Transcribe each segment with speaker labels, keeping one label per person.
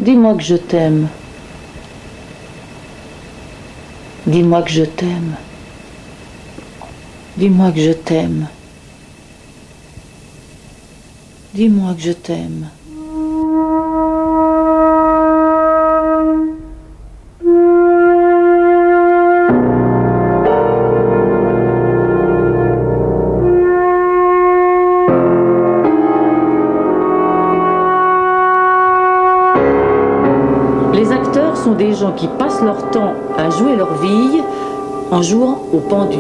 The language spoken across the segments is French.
Speaker 1: Dis-moi que je t'aime. Dis-moi que je t'aime. Dis-moi que je t'aime. Dis-moi que je t'aime. Les acteurs sont des gens qui passent leur temps à jouer leur vie en jouant au pendu.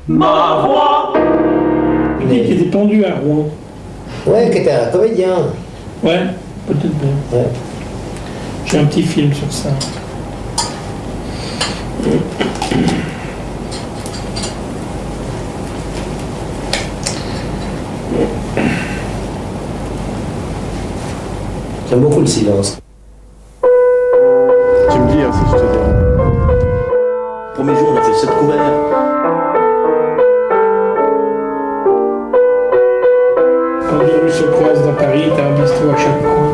Speaker 2: Ma voix.
Speaker 3: Il dit qu'il était pendu à Rouen.
Speaker 4: Ouais, qui était un comédien.
Speaker 3: Ouais, peut-être bien.
Speaker 4: Ouais.
Speaker 3: J'ai un petit film sur ça.
Speaker 4: J'aime beaucoup le silence.
Speaker 5: Tu me dis hein, si je te dis.
Speaker 6: Premier jour, on a fait 7 couverts.
Speaker 3: Quand les rues se croisent dans Paris, t'as un bistrot à chaque coin.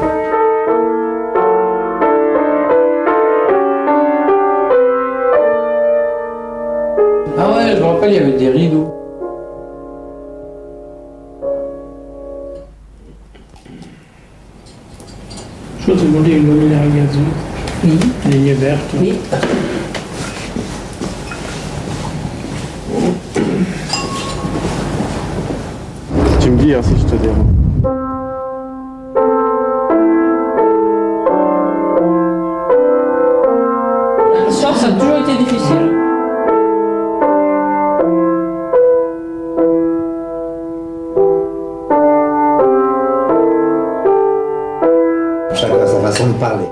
Speaker 7: Ah ouais, je me rappelle, il y avait des rideaux.
Speaker 3: Je vais te demander une lumière à gazon.
Speaker 1: Oui.
Speaker 3: Ligne verte.
Speaker 1: Oui.
Speaker 5: Tu me dis hein, si je te dis.
Speaker 7: Le soir, ça a toujours été difficile.
Speaker 4: Chacun a sa façon de parler.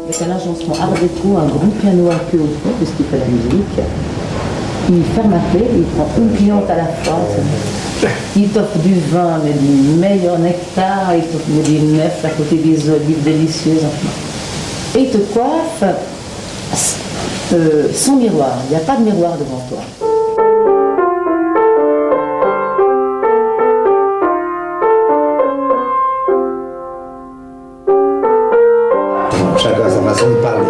Speaker 1: Avec un agencement art déco, un grand piano à queue au fond, puisqu'il fait la musique. Il ferme la clé, il prend une cliente à la fois. Il t'offre du vin, mais du meilleur nectar, il t'offre des nefs à côté des olives délicieuses. Enfin. Et il te coiffe sans miroir, il n'y a pas de miroir devant toi.
Speaker 4: Chacun a sa façon de parler.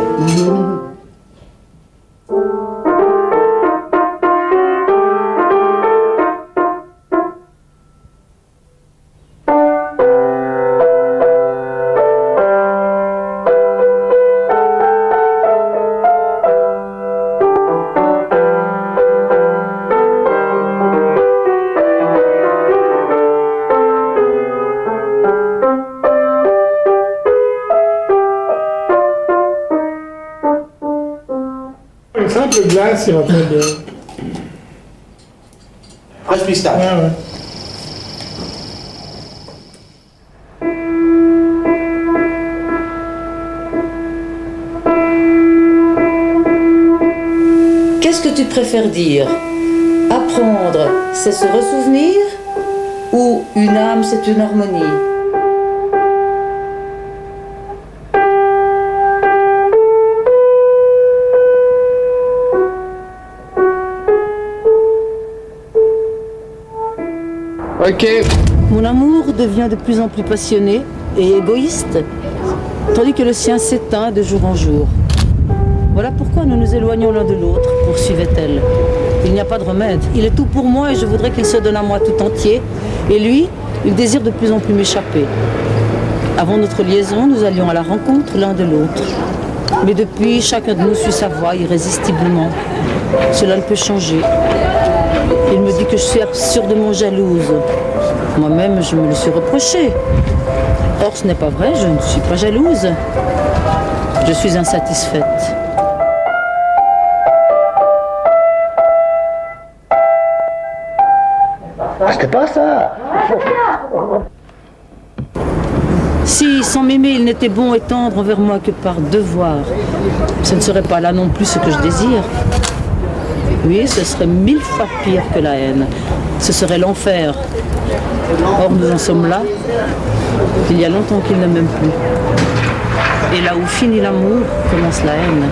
Speaker 3: Une simple glace, il va pas de.
Speaker 6: Fraîche pistache.
Speaker 3: Ouais, ouais.
Speaker 1: Qu'est-ce que tu préfères dire? Apprendre, c'est se ressouvenir? Ou une âme, c'est une harmonie?
Speaker 7: Ok.
Speaker 1: Mon amour devient de plus en plus passionné et égoïste, tandis que le sien s'éteint de jour en jour. Voilà pourquoi nous nous éloignons l'un de l'autre, poursuivait-elle. Il n'y a pas de remède. Il est tout pour moi et je voudrais qu'il se donne à moi tout entier. Et lui, il désire de plus en plus m'échapper. Avant notre liaison, nous allions à la rencontre l'un de l'autre. Mais depuis, chacun de nous suit sa voie irrésistiblement. Cela ne peut changer. Il me dit que je suis absurdement jalouse. Moi-même, je me le suis reproché. Or, ce n'est pas vrai, je ne suis pas jalouse. Je suis insatisfaite.
Speaker 4: C'était pas ça.
Speaker 1: Si, sans m'aimer, il n'était bon et tendre envers moi que par devoir, ce ne serait pas là non plus ce que je désire. Oui, ce serait 1000 fois pire que la haine. Ce serait l'enfer. Or, nous en sommes là. Il y a longtemps qu'il ne m'aime plus. Et là où finit l'amour, commence la haine.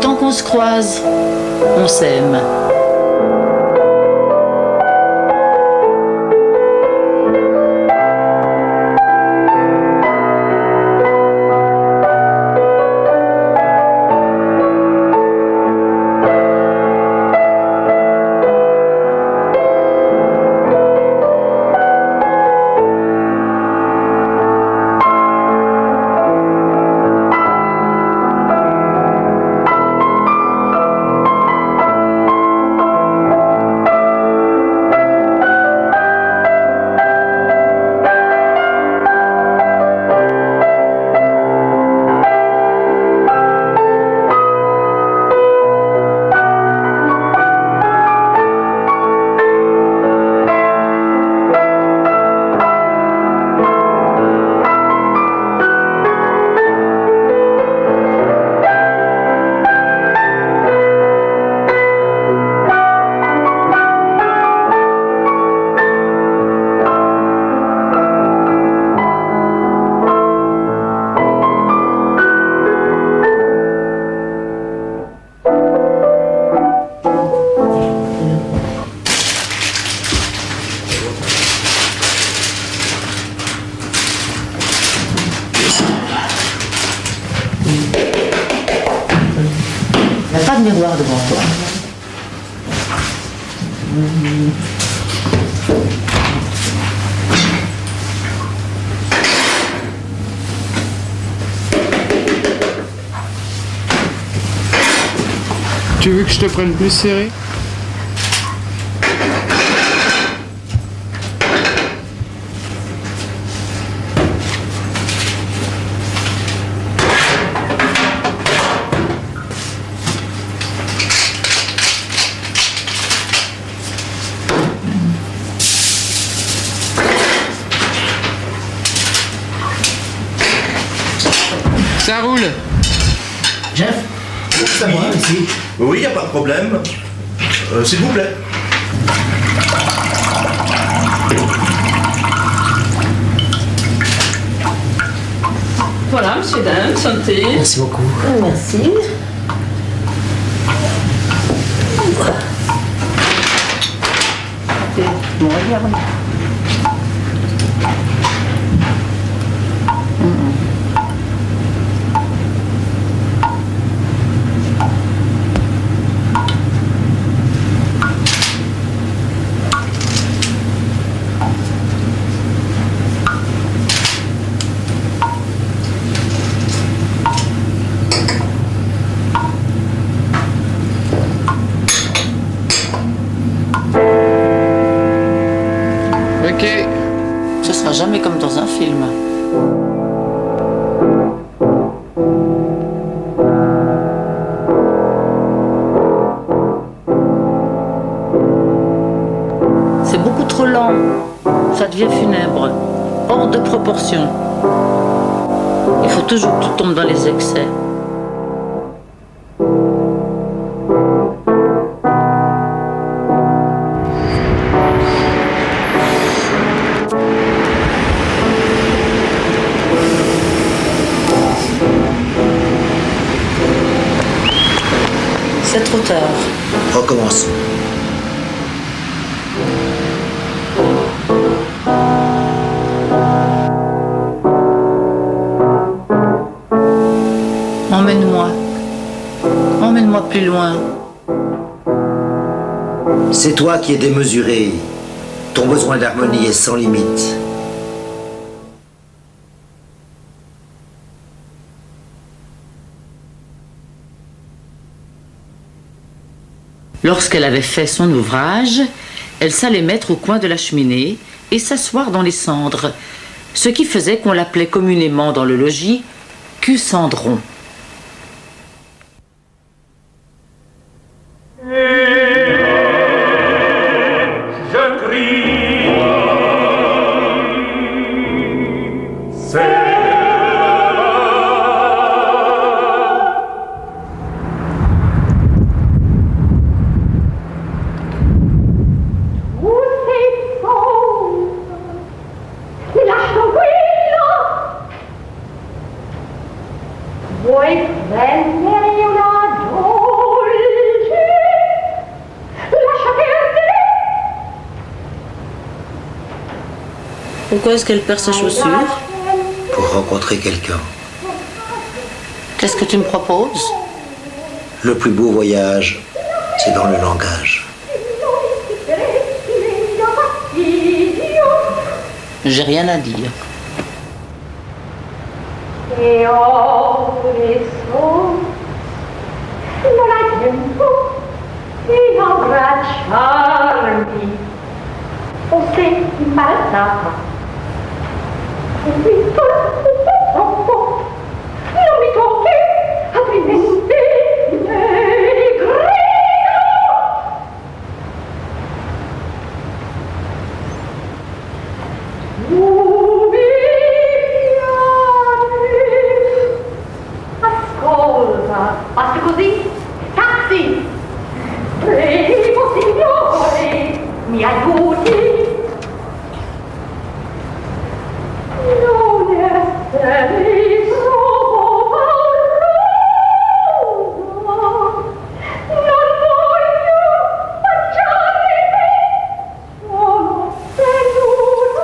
Speaker 1: Tant qu'on se croise, on s'aime. Il n'y a pas de miroir devant toi.
Speaker 7: Tu veux que je te prenne plus serré? Ça roule.
Speaker 6: Jeff, c'est moi ici. Oui, il n'y a pas de problème. S'il vous plaît.
Speaker 7: Voilà, monsieur, dame, santé.
Speaker 6: Merci beaucoup.
Speaker 1: Merci. Bon, regarde.
Speaker 7: Ok.
Speaker 1: Ce sera jamais comme dans un film. C'est beaucoup trop lent. Ça devient funèbre. Hors de proportion. Il faut toujours que tu tombes dans les excès. C'est trop tard.
Speaker 4: Recommence.
Speaker 1: Emmène-moi. Emmène-moi plus loin.
Speaker 4: C'est toi qui es démesuré. Ton besoin d'harmonie est sans limite.
Speaker 1: Lorsqu'elle avait fait son ouvrage, elle s'allait mettre au coin de la cheminée et s'asseoir dans les cendres, ce qui faisait qu'on l'appelait communément dans le logis cul-cendron. Pourquoi est-ce qu'elle perd sa chaussure?
Speaker 4: Pour rencontrer quelqu'un.
Speaker 1: Qu'est-ce que tu me proposes?
Speaker 4: Le plus beau voyage, c'est dans le langage.
Speaker 1: J'ai rien à dire.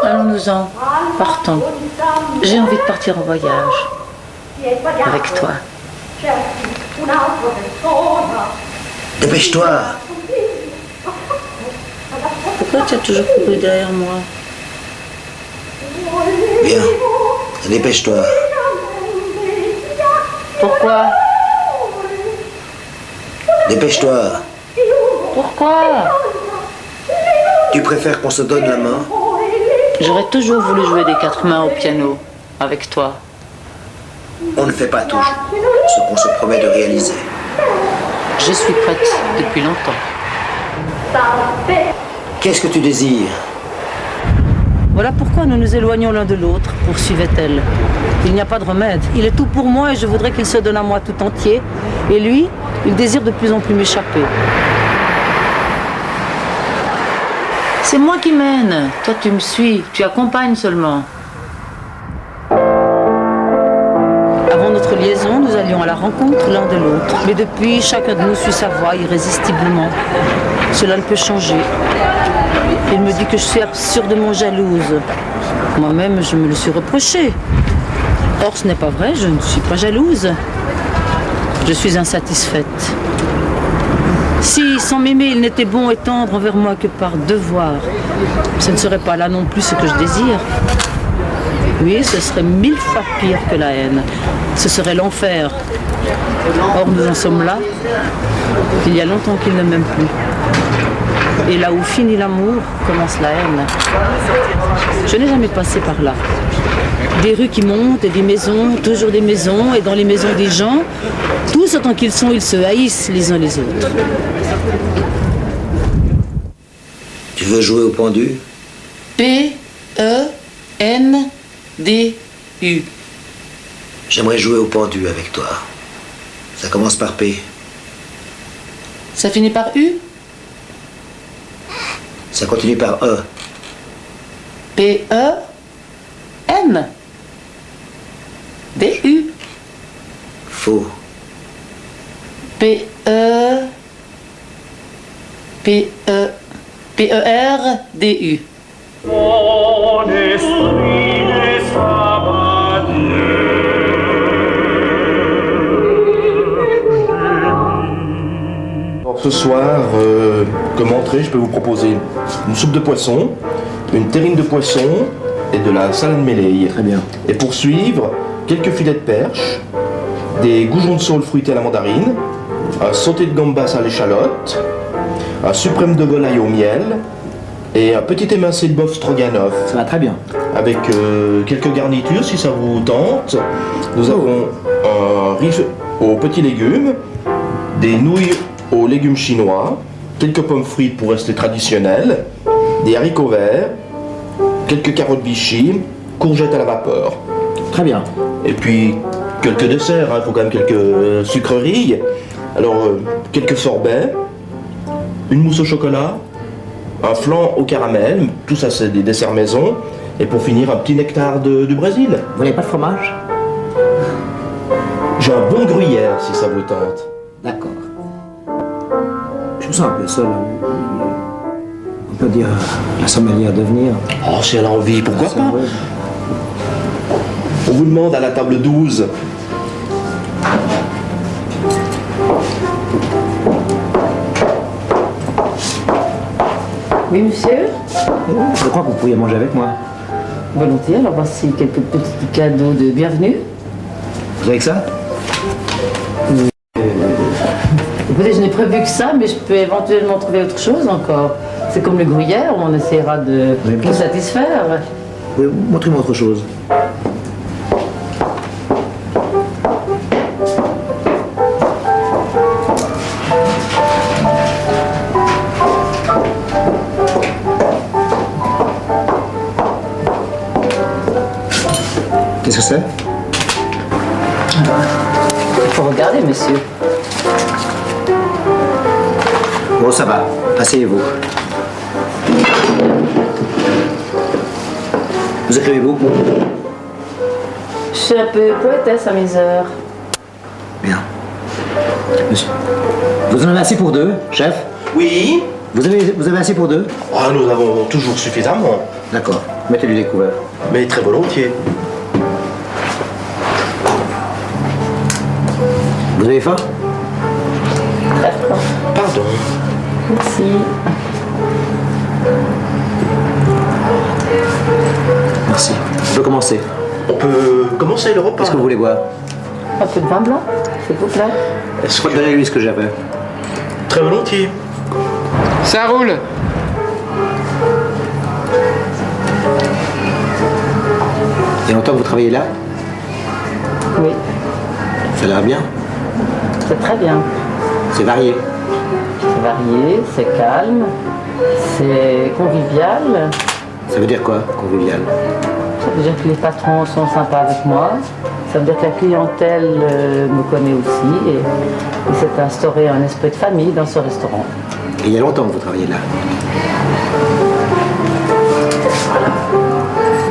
Speaker 1: Allons-nous-en, partons. J'ai envie de partir en voyage. Avec toi.
Speaker 4: Dépêche-toi.
Speaker 1: Pourquoi tu as toujours couru derrière moi?
Speaker 4: Viens, dépêche-toi.
Speaker 1: Pourquoi?
Speaker 4: Dépêche-toi.
Speaker 1: Pourquoi?
Speaker 4: Tu préfères qu'on se donne la main?
Speaker 1: J'aurais toujours voulu jouer des quatre mains au piano, avec toi.
Speaker 4: On ne fait pas toujours ce qu'on se promet de réaliser.
Speaker 1: Je suis prête depuis longtemps.
Speaker 4: Qu'est-ce que tu désires?
Speaker 1: Voilà pourquoi nous nous éloignons l'un de l'autre, poursuivait-elle. Il n'y a pas de remède. Il est tout pour moi et je voudrais qu'il se donne à moi tout entier. Et lui, il désire de plus en plus m'échapper. C'est moi qui mène. Toi, tu me suis. Tu accompagnes seulement. Avant notre liaison, nous allions à la rencontre l'un de l'autre. Mais depuis, chacun de nous suit sa voie irrésistiblement. Cela ne peut changer. Il me dit que je suis absurdement jalouse. Moi-même, je me le suis reproché. Or, ce n'est pas vrai, je ne suis pas jalouse. Je suis insatisfaite. Si, sans m'aimer, il n'était bon et tendre envers moi que par devoir, ce ne serait pas là non plus ce que je désire. Oui, ce serait 1000 fois pire que la haine. Ce serait l'enfer. Or, nous en sommes là. Il y a longtemps qu'il ne m'aime plus. Et là où finit l'amour, commence la haine. Je n'ai jamais passé par là. Des rues qui montent, et des maisons, toujours des maisons, et dans les maisons des gens, tous autant qu'ils sont, ils se haïssent les uns les autres.
Speaker 4: Tu veux jouer au pendu?
Speaker 1: P-E-N-D-U.
Speaker 4: J'aimerais jouer au pendu avec toi. Ça commence par P.
Speaker 1: Ça finit par U?
Speaker 4: Ça continue par E.
Speaker 1: P-E-N. D-U.
Speaker 4: Faux.
Speaker 1: P-E... P-E... P-E-R-D-U.
Speaker 2: Mon esprit n'est pas Dieu.
Speaker 6: ce soir, comme entrée, je peux vous proposer une soupe de poisson, une terrine de poisson et de la salade mêlée.
Speaker 8: Très bien.
Speaker 6: Et pour suivre, quelques filets de perche, des goujons de saule fruités à la mandarine, un sauté de gambas à l'échalote, un suprême de volaille au miel et un petit émincé de bœuf stroganoff.
Speaker 8: Ça va très bien.
Speaker 6: Avec quelques garnitures si ça vous tente. Nous avons un riz aux petits légumes, des nouilles aux légumes chinois, quelques pommes frites pour rester traditionnelles, des haricots verts, quelques carottes Vichy, courgettes à la vapeur.
Speaker 8: Très bien.
Speaker 6: Et puis quelques desserts, il faut quand même quelques sucreries. Alors quelques sorbets, une mousse au chocolat, un flan au caramel, tout ça c'est des desserts maison. Et pour finir, un petit nectar du Brésil.
Speaker 8: Vous n'avez pas de fromage?
Speaker 6: J'ai un bon gruyère si ça vous tente.
Speaker 8: D'accord. Je me sens un peu seul. On peut dire la sommelière de venir.
Speaker 6: Oh, si elle a envie, pourquoi
Speaker 8: Ça,
Speaker 6: pas?
Speaker 8: ouais.
Speaker 6: On vous demande à la table 12.
Speaker 1: Oui, monsieur?
Speaker 8: Je crois que vous pourriez manger avec moi.
Speaker 1: Volontiers, alors voici quelques petits cadeaux de bienvenue.
Speaker 8: Vous avez que ça?
Speaker 1: Écoutez, je n'ai prévu que ça, mais je peux éventuellement trouver autre chose encore. C'est comme le gruyère, on essaiera de
Speaker 8: Oui, bien
Speaker 1: vous
Speaker 8: sûr.
Speaker 1: satisfaire.
Speaker 8: Montrez-moi autre chose. Qu'est-ce que c'est?
Speaker 1: Il faut regarder, monsieur.
Speaker 8: Bon, ça va. Asseyez-vous. Vous écrivez beaucoup?
Speaker 1: Je suis un peu poétesse à mes heures.
Speaker 8: Bien. Monsieur, vous en avez assez pour deux, chef?
Speaker 6: Oui.
Speaker 8: Vous avez assez pour deux?
Speaker 6: Ah, nous avons toujours suffisamment.
Speaker 8: D'accord. Mettez du découvert.
Speaker 6: Mais très volontiers.
Speaker 8: Vous avez faim?
Speaker 1: Très fort.
Speaker 6: Pardon.
Speaker 1: Merci.
Speaker 8: Merci. Je peux commencer.
Speaker 6: On peut commencer le repas.
Speaker 8: Qu'est-ce que vous voulez boire?
Speaker 1: Un peu de vin blanc, s'il vous plaît.
Speaker 6: Est-ce que...
Speaker 8: Donnez-lui ce que j'avais.
Speaker 6: Très volontiers.
Speaker 7: Ça roule.
Speaker 8: Il y a longtemps que vous travaillez là?
Speaker 1: Oui,
Speaker 8: Ça a l'air bien.
Speaker 1: c'est très bien.
Speaker 8: C'est varié.
Speaker 1: C'est varié, c'est calme, c'est convivial.
Speaker 8: Ça veut dire quoi, convivial?
Speaker 1: Ça veut dire que les patrons sont sympas avec moi. Ça veut dire que la clientèle me connaît aussi et il s'est instauré un esprit de famille dans ce restaurant.
Speaker 8: Et il y a longtemps que vous travaillez là.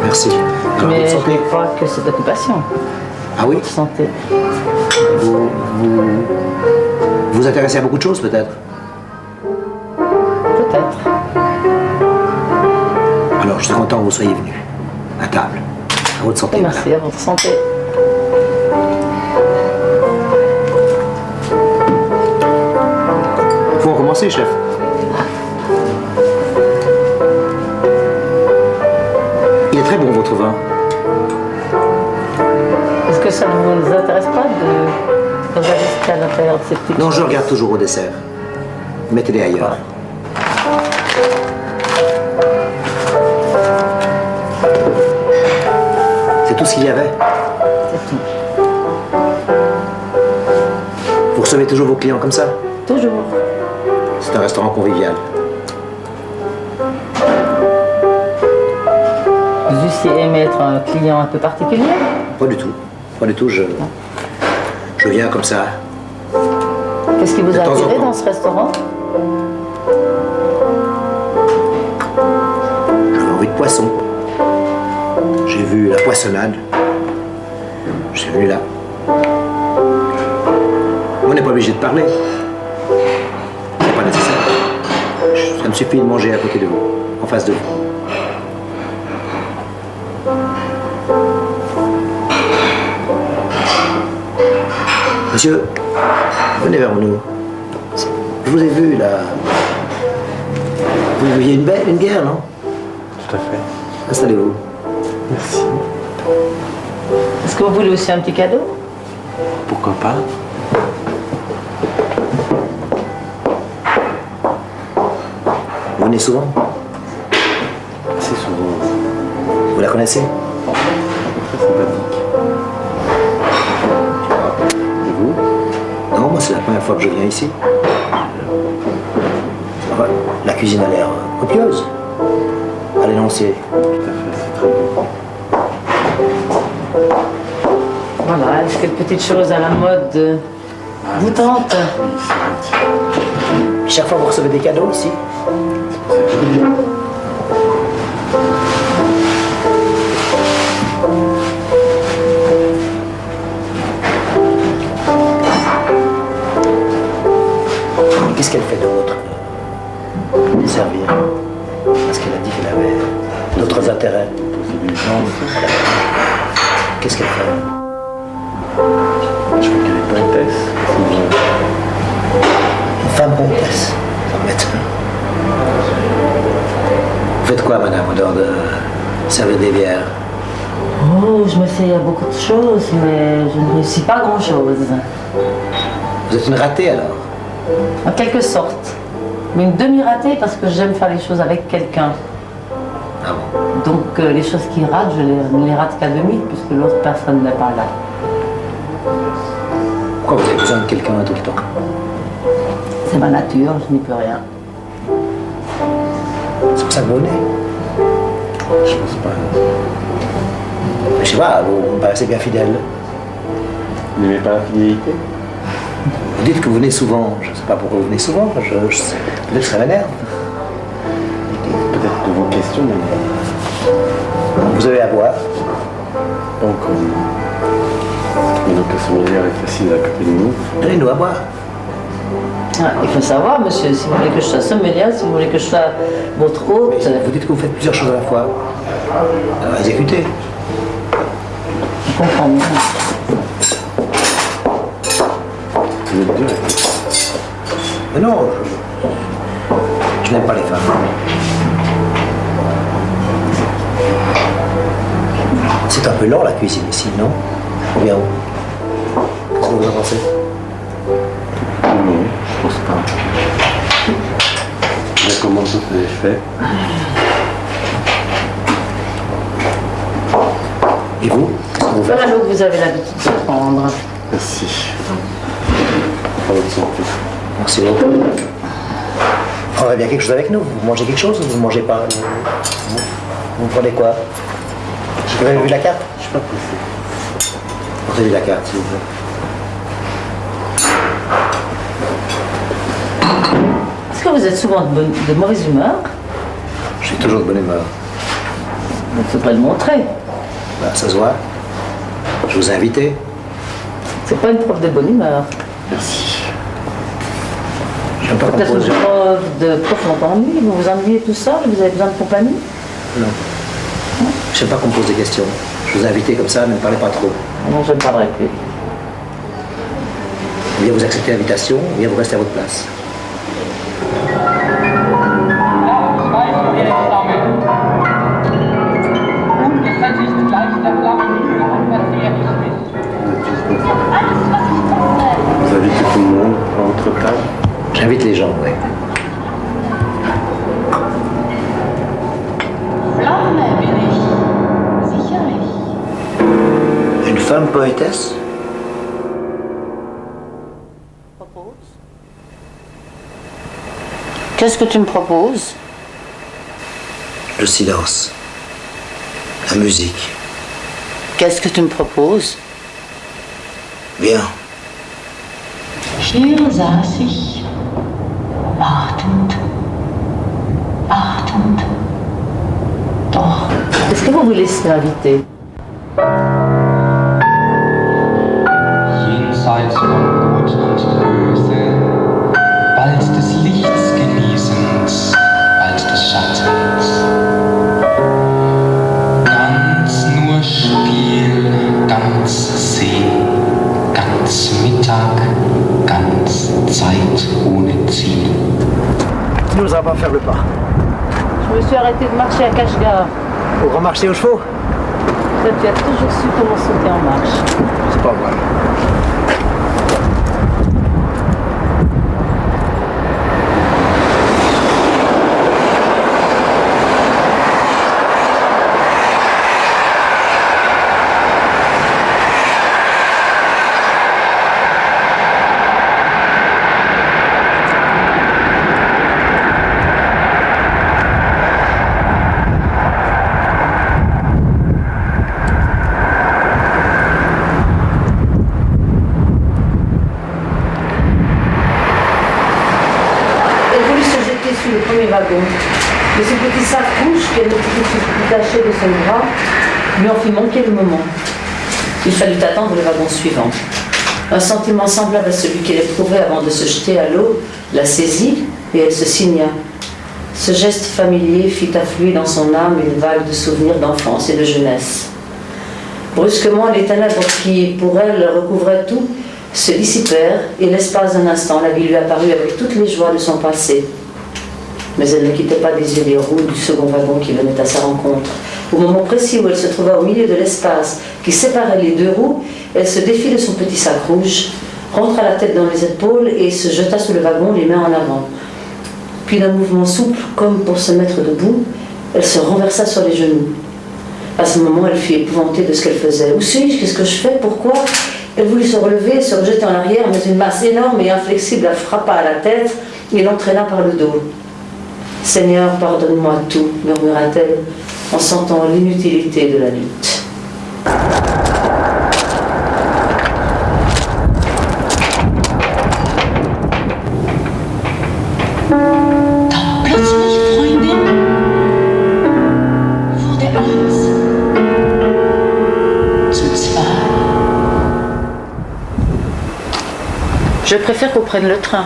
Speaker 8: Merci. Alors,
Speaker 1: Mais
Speaker 8: votre
Speaker 1: je
Speaker 8: santé?
Speaker 1: ne crois que cette occupation,
Speaker 8: Ah oui?
Speaker 1: votre santé.
Speaker 8: Vous vous intéressez à beaucoup de choses, peut-être?
Speaker 1: Peut-être.
Speaker 8: Alors, je suis content que vous soyez venu. À table. À votre santé,
Speaker 1: Et
Speaker 8: madame.
Speaker 1: merci à votre santé.
Speaker 8: Faut recommencer, chef. Il est très bon, votre vin.
Speaker 1: Est-ce que ça ne vous intéresse pas de regarder à l'intérieur de ces petites
Speaker 8: Non, je
Speaker 1: choses?
Speaker 8: regarde toujours au dessert. Mettez-les ailleurs. C'est tout ce qu'il y avait.
Speaker 1: C'est tout.
Speaker 8: Vous recevez toujours vos clients comme ça?
Speaker 1: Toujours.
Speaker 8: C'est un restaurant convivial.
Speaker 1: Vous eussiez aimé être un client un peu particulier?
Speaker 8: Pas du tout. Pas du tout, je viens comme ça.
Speaker 1: Qu'est-ce qui vous
Speaker 8: De
Speaker 1: a
Speaker 8: temps en
Speaker 1: attiré
Speaker 8: temps.
Speaker 1: dans ce restaurant?
Speaker 8: J'avais envie de poisson. J'ai vu la poissonnade. Je suis venu là. On n'est pas obligé de parler. C'est pas nécessaire. Ça me suffit de manger à côté de vous, en face de vous. Monsieur, venez vers nous. Je vous ai vu là. Vous viviez une guerre, non?
Speaker 5: Tout à fait.
Speaker 8: Installez-vous.
Speaker 5: Merci.
Speaker 1: Est-ce que vous voulez aussi un petit cadeau?
Speaker 5: Pourquoi pas?
Speaker 8: Vous venez souvent?
Speaker 5: C'est souvent
Speaker 8: Vous la connaissez?
Speaker 5: très sympathique. Et vous?
Speaker 8: Non, moi c'est la première fois que je viens ici. Ouais, la cuisine a l'air copieuse. À l'énoncé.
Speaker 5: Tout à fait, c'est très beau.
Speaker 1: Voilà, est-ce que petite chose à la mode vous tente?
Speaker 8: Chaque fois vous recevez des cadeaux ici? Qu'est-ce qu'elle fait d'autre? Servir. Parce qu'elle a dit qu'elle avait d'autres intérêts. Qu'est-ce qu'elle fait?
Speaker 5: Je crois qu'elle est poétesse.
Speaker 8: Une femme poétesse. Ça m'embête. Vous faites quoi, madame, en dehors de servir des bières?
Speaker 1: Oh, je me fais beaucoup de choses, mais je ne réussis pas grand-chose.
Speaker 8: Vous êtes une ratée alors?
Speaker 1: En quelque sorte. Mais une demi-ratée parce que j'aime faire les choses avec quelqu'un.
Speaker 8: Ah bon?
Speaker 1: Donc les choses qui ratent, je ne les rate qu'à demi puisque l'autre personne n'est pas là.
Speaker 8: Pourquoi vous avez besoin de quelqu'un tout le temps?
Speaker 1: C'est ma nature, je n'y peux rien.
Speaker 8: C'est pour ça que vous venez?
Speaker 5: Je pense pas.
Speaker 8: Je sais pas, vous me paraissez bien fidèle.
Speaker 5: Vous n'aimez pas la fidélité?
Speaker 8: Vous dites que vous venez souvent. Je ne sais pas pourquoi vous venez souvent. Peut-être que ça m'énerve.
Speaker 5: Peut-être de vos questions, mais
Speaker 8: Vous avez à boire.
Speaker 5: pas encore. Mais donc la sommelière est assise à côté de nous.
Speaker 8: Donnez-nous à boire.
Speaker 1: Ah, il faut savoir, monsieur, si vous voulez que je sois sommelière, si vous voulez que je sois votre hôte.
Speaker 8: Vous dites que vous faites plusieurs choses à la fois. Alors exécutez.
Speaker 1: Je comprends bien.
Speaker 5: Vous êtes dur.
Speaker 8: Mais non, je n'aime pas les femmes. C'est un peu lent la cuisine ici, non? Ou bien où? Qu'est-ce que vous en pensez?
Speaker 5: Non, je pense pas. Bien comment tout est fait.
Speaker 8: Et vous? Qu'est-ce que vous faites?
Speaker 1: Voilà l'eau que vous avez l'habitude de prendre.
Speaker 5: Merci. À votre santé.
Speaker 8: Merci beaucoup. Vous prendrez bien quelque chose avec nous? Vous mangez quelque chose ou vous ne mangez pas? Vous prenez quoi? Vous avez vu la carte?
Speaker 5: Je suis pas pressé.
Speaker 8: Portez-lui la carte, s'il vous plaît.
Speaker 1: Est-ce que vous êtes souvent de mauvaise humeur?
Speaker 8: Je suis toujours de bonne humeur.
Speaker 1: Il faudrait le montrer.
Speaker 8: Bah, ça se voit. Je vous ai invité.
Speaker 1: C'est pas une preuve de bonne humeur.
Speaker 5: Merci.
Speaker 8: Je ne peux pas
Speaker 1: Peut-être
Speaker 8: composer.
Speaker 1: une preuve de profond ennui. Vous vous ennuyez tout seul, vous avez besoin de compagnie.
Speaker 8: Non. Je ne sais pas qu'on me pose des questions. Je vous ai invité comme ça, mais ne parlez pas trop.
Speaker 1: Non, je ne parlerai plus.
Speaker 8: Ou bien vous acceptez l'invitation, ou bien vous restez à votre place.
Speaker 5: Vous invitez tout le monde à votre table.
Speaker 8: J'invite les gens, oui.
Speaker 9: Pflaume bin ich. Sicherlich.
Speaker 8: Une femme poétesse?
Speaker 1: Qu'est-ce que tu me proposes?
Speaker 8: Le silence. La musique.
Speaker 1: Qu'est-ce que tu me proposes?
Speaker 8: Bien.
Speaker 9: Hier saß ich, wartend, wartend. Doch
Speaker 1: Est-ce que vous vous laissez inviter?
Speaker 10: Jenseits von Gut und Böse, bald des Lichts genießens, bald des Schattens. Ganz nur Spiel, ganz See, ganz Mittag, ganz Zeit ohne Ziel.
Speaker 8: va pas faire le pas.
Speaker 1: Je me suis arrêtée de marcher à Kashgar.
Speaker 8: Au grand marché aux chevaux?
Speaker 1: Toi, tu as toujours su comment sauter en marche.
Speaker 8: C'est pas vrai.
Speaker 1: Le premier wagon, mais ce petit sac rouge qu'elle était détaché de son bras lui en fit manquer le moment. Il fallut attendre le wagon suivant. Un sentiment semblable à celui qu'elle éprouvait avant de se jeter à l'eau la saisit et elle se signa. Ce geste familier fit affluer dans son âme une vague de souvenirs d'enfance et de jeunesse. Brusquement, les ténèbres qui, pour elle, recouvraient tout, se dissipèrent et l'espace d'un instant, la vie lui apparut avec toutes les joies de son passé. Mais elle ne quittait pas des yeux les roues du second wagon qui venait à sa rencontre. Au moment précis où elle se trouva au milieu de l'espace qui séparait les deux roues, elle se défit de son petit sac rouge, rentra la tête dans les épaules et se jeta sous le wagon, les mains en avant. Puis d'un mouvement souple, comme pour se mettre debout, elle se renversa sur les genoux. À ce moment, elle fut épouvantée de ce qu'elle faisait. Où suis-je? Qu'est-ce que je fais? Pourquoi? Elle voulut se relever, se rejeter en arrière, mais une masse énorme et inflexible la frappa à la tête et l'entraîna par le dos. « Seigneur, pardonne-moi tout », murmura-t-elle, en sentant l'inutilité de la lutte.
Speaker 9: Dann plötzlich, Freundin, wurde eins zu zwei.
Speaker 1: Je préfère qu'on prenne le train.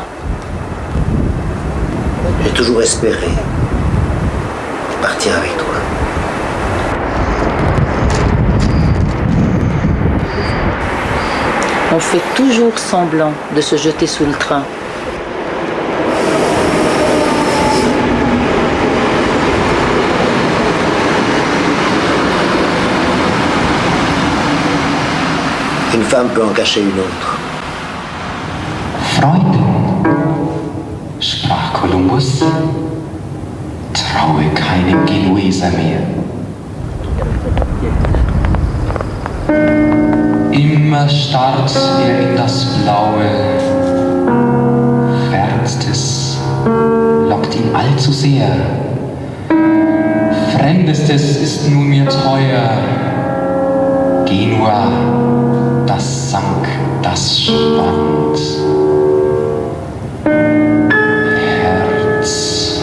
Speaker 4: J'ai toujours espéré partir avec toi.
Speaker 1: On fait toujours semblant de se jeter sous le train.
Speaker 4: Une femme peut en cacher une autre.
Speaker 10: Freundin, sprach Kolumbus, traue keinem Genueser mehr. Immer starrt in das Blaue, Fernstes lockt ihn allzu sehr. Fremdestes ist nun mir teuer, Genua, das sank, das spannt. Herz,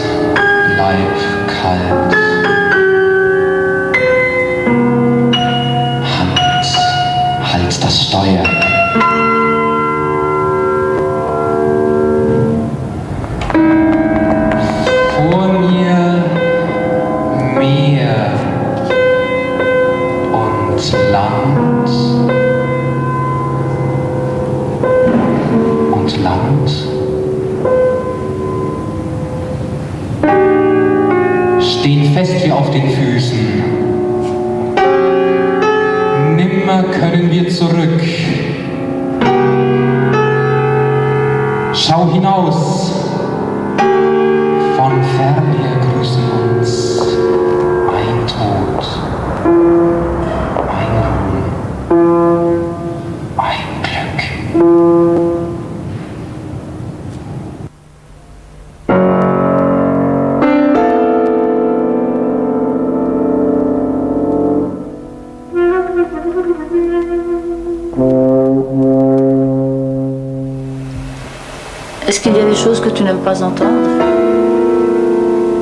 Speaker 10: Leib kalt. Hand, halt das Steuer. Vor mir Meer und Land. Und Land. Stehen fest wie auf den Füßen. Nimmer können wir zurück. Schau hinaus. Von fern her grüßen uns ein Tod, ein Ruhm, ein Glück.
Speaker 1: Est-ce qu'il y a des choses que tu n'aimes pas entendre?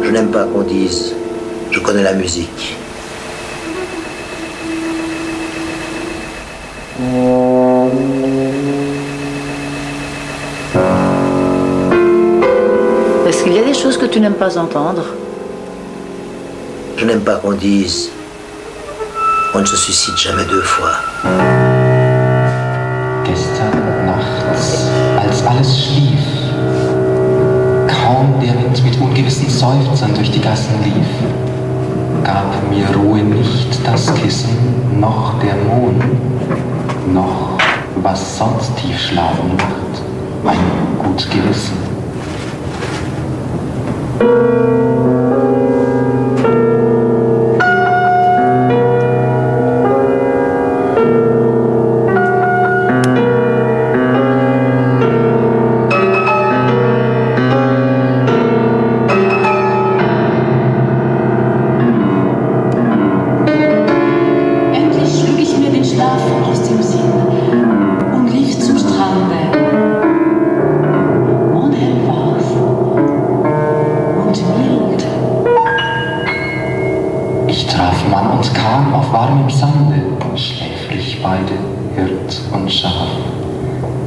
Speaker 4: Je n'aime pas qu'on dise « je connais la musique ».
Speaker 1: Est-ce qu'il y a des choses que tu n'aimes pas entendre?
Speaker 4: Je n'aime pas qu'on dise « on ne se suicide jamais deux fois ».
Speaker 10: Gestern nachts, als alles schlief, kaum der Wind mit ungewissen Seufzern durch die Gassen lief, gab mir Ruhe nicht das Kissen, noch der Mond, noch was sonst tief schlafen macht, ein gut Gewissen. Ich traf Mann und Kahn auf warmem Sande, schläfrig beide, Hirt und Schaf.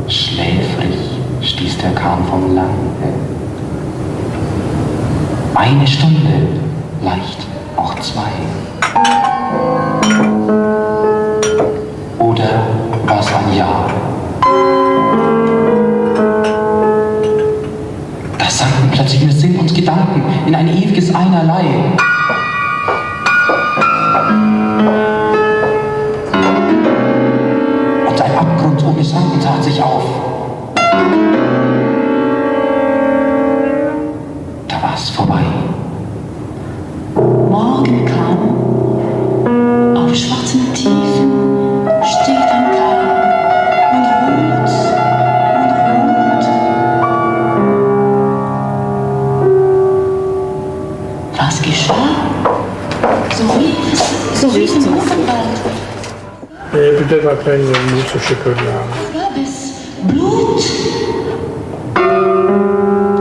Speaker 10: Schläfrig stieß der Kahn vom Lande. Eine Stunde, leicht auch 2. Oder war's ein Jahr? Da sanken plötzlich mir Sinn und Gedanken in ein ewiges Einerlei. Und ein Abgrund ohne Schranken tat sich auf. Da war's vorbei.
Speaker 9: Morgen kam, auf schwarzen Tiefen steht ein Kahn und ruht und ruht. Was geschah? So rief es im Morgenwald.
Speaker 3: Et peut-être après une mousse au chocolat.
Speaker 9: Gab es Blut?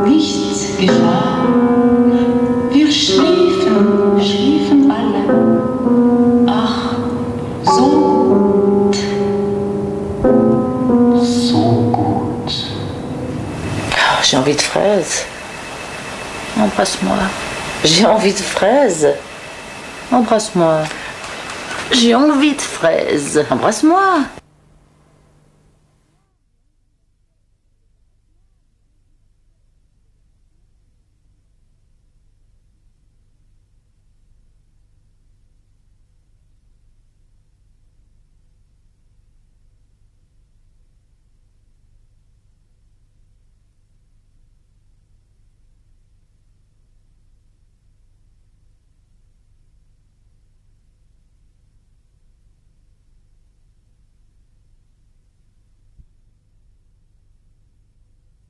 Speaker 9: Nichts geschah. Wir schliefen alle. Ach, so gut.
Speaker 10: So gut.
Speaker 1: J'ai envie de fraises. Embrasse-moi. J'ai envie de fraises. Embrasse-moi. J'ai envie de fraises. Embrasse-moi.